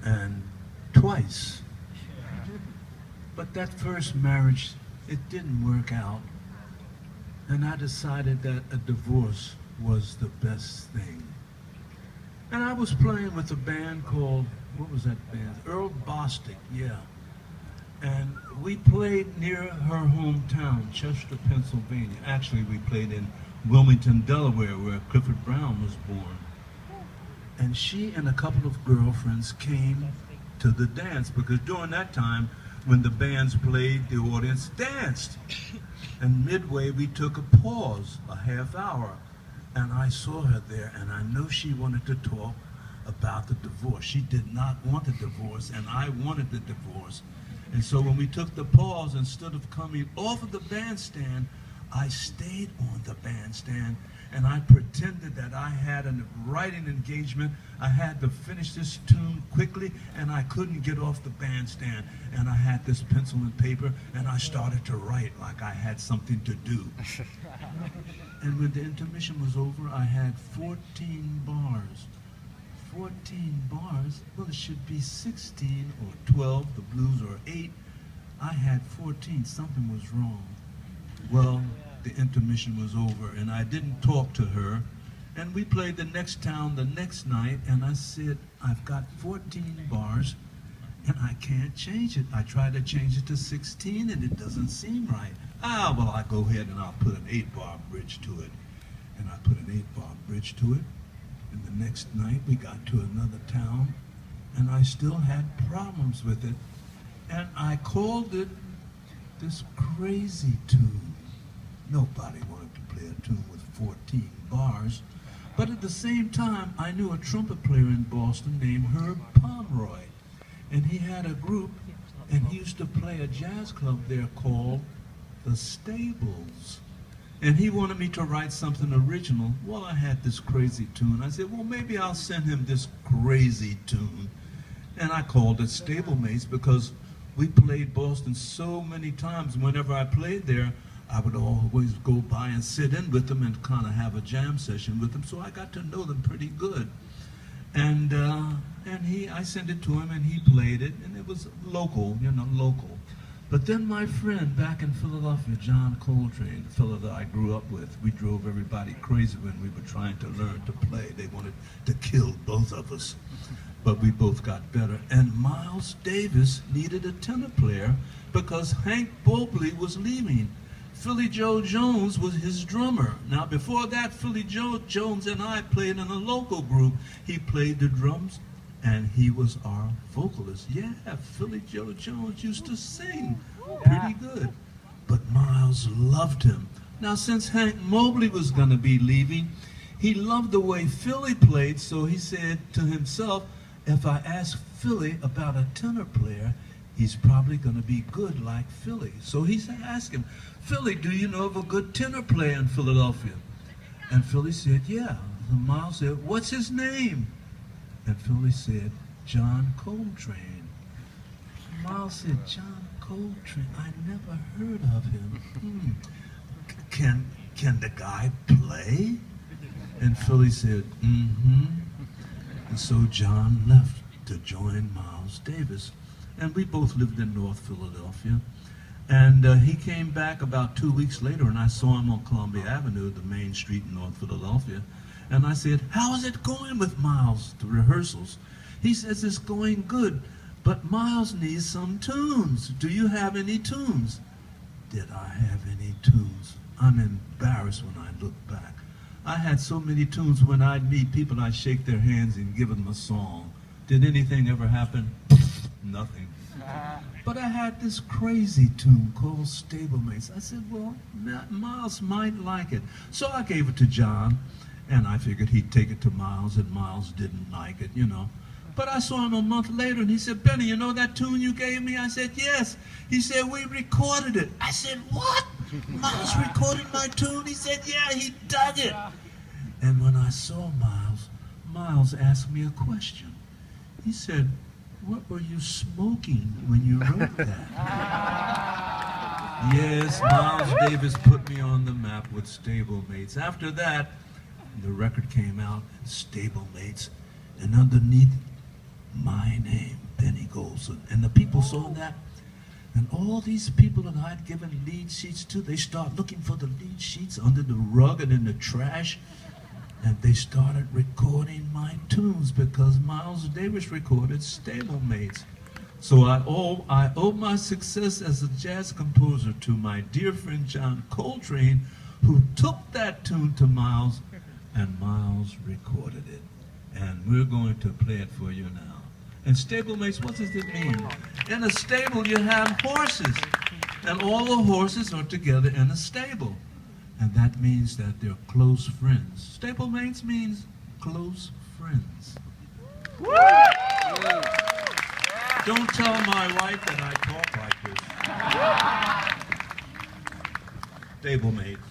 and twice. But that first marriage, it didn't work out. And I decided that a divorce was the best thing. And I was playing with a band called, what was that band? Earl Bostic, yeah. And we played near her hometown, Chester, Pennsylvania. Actually, we played in Wilmington, Delaware, where Clifford Brown was born. And she and a couple of girlfriends came to the dance, because during that time, when the bands played, the audience danced. And midway, we took a pause, a half hour. And I saw her there, and I know she wanted to talk about the divorce. She did not want a divorce, and I wanted the divorce. And so when we took the pause, instead of coming off of the bandstand, I stayed on the bandstand, and I pretended that I had a writing engagement. I had to finish this tune quickly, and I couldn't get off the bandstand. And I had this pencil and paper, and I started to write like I had something to do. And when the intermission was over, I had 14 bars. 14 bars? Well, it should be 16 or 12, the blues, or 8. I had 14. Something was wrong. Well, the intermission was over, and I didn't talk to her. And we played the next town the next night, and I said, I've got 14 bars, and I can't change it. I tried to change it to 16, and it doesn't seem right. Ah, well, I'll go ahead and I'll put an 8-bar bridge to it. And I put an 8-bar bridge to it. And the next night, we got to another town, and I still had problems with it. And I called it this crazy tune. Nobody wanted to play a tune with 14 bars. But at the same time, I knew a trumpet player in Boston named Herb Pomeroy. And he had a group, and he used to play a jazz club there called the Stables. And he wanted me to write something original. Well, I had this crazy tune. I said, well, maybe I'll send him this crazy tune. And I called it Stablemates, because we played Boston so many times. Whenever I played there, I would always go by and sit in with them and kind of have a jam session with them. So I got to know them pretty good. And I sent it to him, and he played it, and it was local, you know, local. But then my friend back in Philadelphia, John Coltrane, the fellow that I grew up with, we drove everybody crazy when we were trying to learn to play. They wanted to kill both of us, but we both got better. And Miles Davis needed a tenor player because Hank Mobley was leaving. Philly Joe Jones was his drummer. Now before that, Philly Joe Jones and I played in a local group. He played the drums, and he was our vocalist. Yeah, Philly Joe Jones used to sing pretty good. But Miles loved him. Now, since Hank Mobley was going to be leaving, he loved the way Philly played, so he said to himself, if I ask Philly about a tenor player, he's probably going to be good like Philly. So he asked him, Philly, do you know of a good tenor player in Philadelphia? And Philly said, yeah. And Miles said, what's his name? And Philly said, John Coltrane. Miles said, John Coltrane, I never heard of him. Can the guy play? And Philly said, mm-hmm. And so John left to join Miles Davis. And we both lived in North Philadelphia. And he came back about 2 weeks later, and I saw him on Columbia Avenue, the main street in North Philadelphia. And I said, how is it going with Miles, the rehearsals? He says, it's going good, but Miles needs some tunes. Do you have any tunes? Did I have any tunes? I'm embarrassed when I look back. I had so many tunes. When I'd meet people, I'd shake their hands and give them a song. Did anything ever happen? Nothing. But I had this crazy tune called Stablemates. I said, well, Miles might like it. So I gave it to John. And I figured he'd take it to Miles, and Miles didn't like it, you know. But I saw him a month later, and he said, Benny, you know that tune you gave me? I said, yes. He said, we recorded it. I said, what? Miles recorded my tune? He said, yeah, he dug it. And when I saw Miles, Miles asked me a question. He said, what were you smoking when you wrote that? Yes, Miles Davis put me on the map with Stablemates. After that, the record came out, Stablemates, and underneath my name. Golson. And the people saw that. And all these people that I'd given lead sheets to, they start looking for the lead sheets under the rug and in the trash. And they started recording my tunes because Miles Davis recorded Stablemates. So I owe my success as a jazz composer to my dear friend John Coltrane, who took that tune to Miles, and Miles recorded it. And we're going to play it for you now. And stablemates, what does it mean? In a stable you have horses, and all the horses are together in a stable. And that means that they're close friends. Stablemates means close friends. Don't tell my wife that I talk like this. Stablemates.